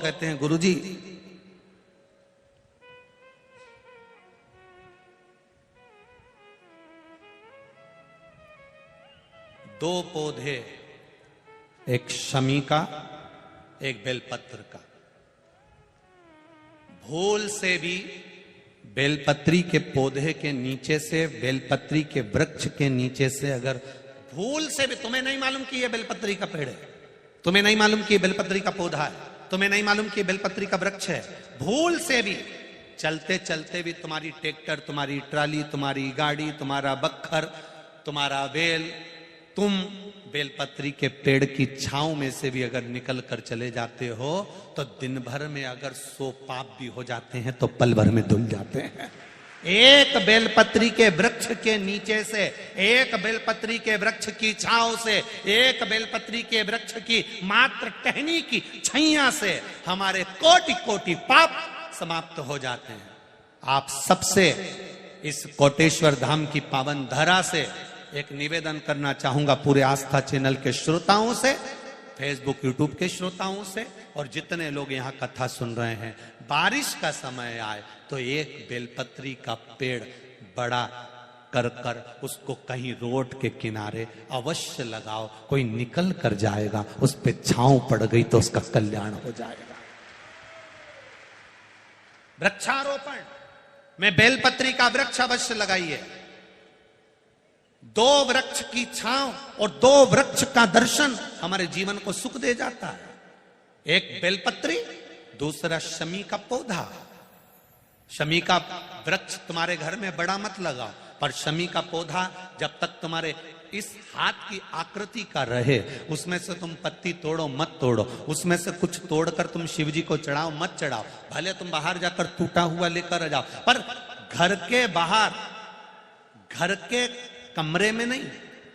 कहते हैं गुरुजी दो पौधे, एक शमी का एक बेलपत्र का, भूल से भी बेलपत्री के पौधे के नीचे से, बेलपत्री के वृक्ष के नीचे से अगर भूल से भी, तुम्हें नहीं मालूम कि यह बेलपत्री का पेड़ है, तुम्हें नहीं मालूम कि बेलपत्री का पौधा है, तुम्हें नहीं मालूम कि बेलपत्री का वृक्ष है, भूल से भी चलते चलते भी तुम्हारी ट्रैक्टर, तुम्हारी ट्राली, तुम्हारी गाड़ी, तुम्हारा बक्खर, तुम्हारा बेल, तुम बेलपत्री के पेड़ की छांव में से भी अगर निकल कर चले जाते हो तो दिन भर में अगर 100 पाप भी हो जाते हैं तो पल भर में धुल जाते हैं। एक बेलपत्री के वृक्ष के नीचे से, एक बेलपत्री के वृक्ष की छांव से, एक बेलपत्री के वृक्ष की मात्र टहनी की छैया से हमारे कोटि कोटि पाप समाप्त हो जाते हैं। आप सबसे इस कोटेश्वर धाम की पावन धरा से एक निवेदन करना चाहूंगा, पूरे आस्था चैनल के श्रोताओं से, फेसबुक यूट्यूब के श्रोताओं से, और जितने लोग यहाँ कथा सुन रहे हैं, बारिश का समय आए तो एक बेलपत्री का पेड़ बड़ा कर कर उसको कहीं रोड के किनारे अवश्य लगाओ, कोई निकल कर जाएगा, उस पे छांव पड़ गई तो उसका कल्याण हो जाएगा। वृक्षारोपण में बेलपत्री का वृक्ष अवश्य लगाइए। 2 वृक्ष की छांव और 2 वृक्ष का दर्शन हमारे जीवन को सुख दे जाता है। एक बेलपत्री, दूसरा शमी का पौधा। शमी का वृक्ष तुम्हारे घर में बड़ा मत लगाओ, पर शमी का पौधा जब तक तुम्हारे इस हाथ की आकृति का रहे, उसमें से तुम पत्ती तोड़ो मत तोड़ो, उसमें से कुछ तोड़कर तुम शिव जी को चढ़ाओ मत चढ़ाओ, भले तुम बाहर जाकर टूटा हुआ लेकर आ जाओ, पर घर के बाहर, घर के कमरे में नहीं,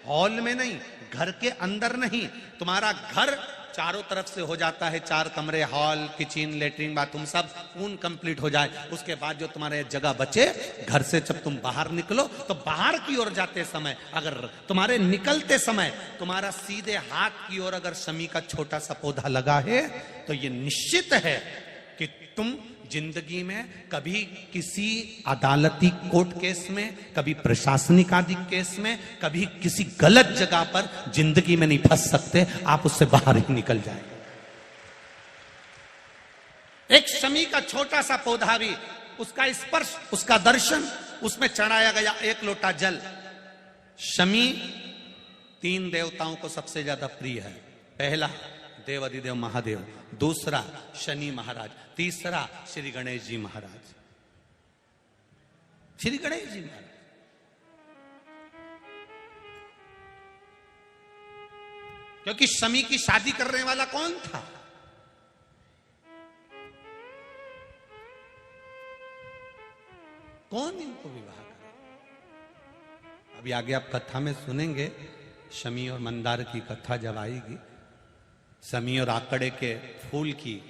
हॉल में नहीं, घर के अंदर नहीं। तुम्हारा घर चारों तरफ से हो जाता है, 4 कमरे, हॉल, किचन, लेटरिन, बाथरूम सब पूर्ण कंप्लीट हो जाए, उसके बाद जो तुम्हारे जगह बचे, घर से जब तुम बाहर निकलो तो बाहर की ओर जाते समय, अगर तुम्हारे निकलते समय तुम्हारा सीधे हाथ की ओर अगर शमी का छोटा सा पौधा लगा है तो ये निश्चित है कि तुम जिंदगी में कभी किसी अदालती कोर्ट केस में, कभी प्रशासनिक आदि केस में, कभी किसी गलत जगह पर जिंदगी में नहीं फंस सकते, आप उससे बाहर ही निकल जाएंगे। एक शमी का छोटा सा पौधा भी, उसका स्पर्श, उसका दर्शन, उसमें चढ़ाया गया 1 लोटा जल। शमी 3 देवताओं को सबसे ज्यादा प्रिय है। पहला देव अधिदेव महादेव, दूसरा शनि महाराज, तीसरा श्री गणेश जी महाराज। श्री गणेश जी महाराज क्योंकि शमी की शादी करने वाला कौन था? कौन इनको विवाह करे? अभी आगे आप कथा में सुनेंगे, शमी और मंदार की कथा जब आएगी, शमी और आकड़े के फूल की,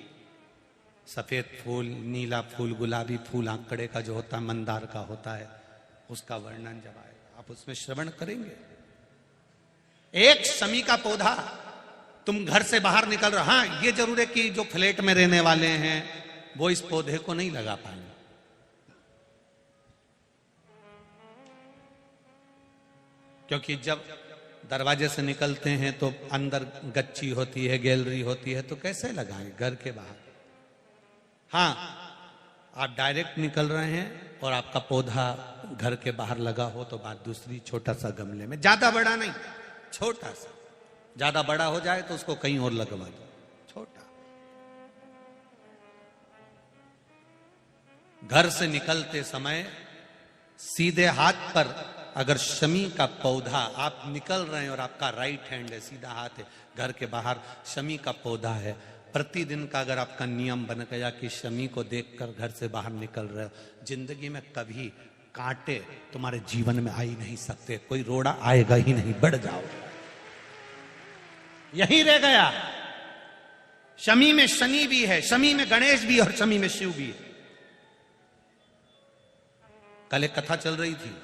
सफेद फूल, नीला फूल, गुलाबी फूल आकड़े का जो होता है, मंदार का होता है, उसका वर्णन जब आएगा आप उसमें श्रवण करेंगे। एक शमी का पौधा, तुम घर से बाहर निकल रहे, हाँ ये जरूर है कि जो फ्लैट में रहने वाले हैं वो इस पौधे को नहीं लगा पाएंगे, क्योंकि जब दरवाजे से निकलते हैं तो अंदर गच्ची होती है, गैलरी होती है, तो कैसे लगाएं घर के बाहर। हाँ, आप डायरेक्ट निकल रहे हैं और आपका पौधा घर के बाहर लगा हो तो बात दूसरी, छोटा सा गमले में, ज्यादा बड़ा नहीं, छोटा सा। ज्यादा बड़ा हो जाए तो उसको कहीं और लगवा दो, छोटा। घर से निकलते समय सीधे हाथ पर अगर शमी का पौधा, आप निकल रहे हैं और आपका राइट हैंड है, सीधा हाथ है, घर के बाहर शमी का पौधा है, प्रतिदिन का अगर आपका नियम बन गया कि शमी को देखकर घर से बाहर निकल रहे हो, जिंदगी में कभी कांटे तुम्हारे जीवन में आ ही नहीं सकते, कोई रोड़ा आएगा ही नहीं, बढ़ जाओ। यही रह गया। शमी में शनि भी है, शमी में गणेश भी और शमी में शिव भी है। कल एक कथा चल रही थी,